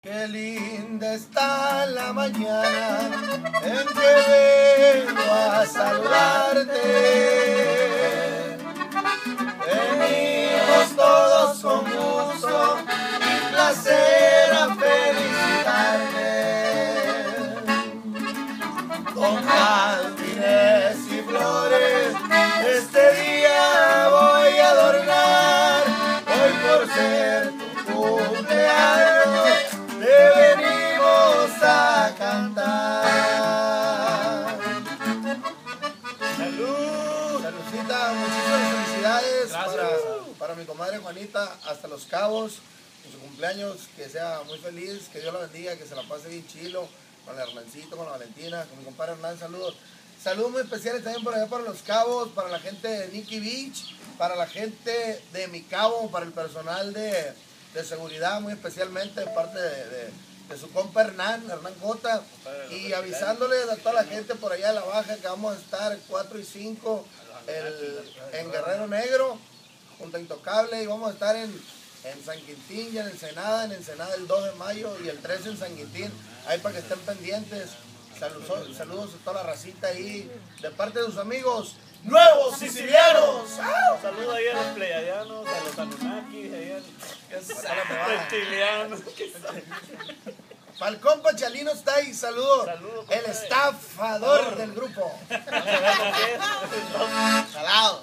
Qué linda está la mañana en que vengo a saludarte. Venimos todos con gusto y placer a felicitarte. Con jardines y flores este día voy a adornar. Hoy por ser tu cumpleaños te venimos a cantar. ¡Salud! Saludcita, muchísimas felicidades para mi comadre Juanita hasta Los Cabos en su cumpleaños, que sea muy feliz, que Dios la bendiga, que se la pase bien chilo con el Hernancito, con la Valentina, con mi compadre Hernán, saludos. Saludos muy especiales también por allá para Los Cabos, para la gente de Nikki Beach, para la gente de Mi Cabo, para el personal de seguridad, muy especialmente de parte de su compa Hernán J. Y avisándoles a toda la gente por allá de la Baja que vamos a estar 4 y 5 en Guerrero Negro, junto a Intocable, y vamos a estar en San Quintín y en Ensenada el 2 de mayo y el 13 en San Quintín, ahí para que estén pendientes. Saludos a toda la racita ahí, de parte de sus amigos Nuevos Sicilianos. Saludos ahí a los pleyadianos, a los Anunnakis, a los reptilianos. Falcón Pachalino está ahí, saludos. El estafador del grupo. Salados.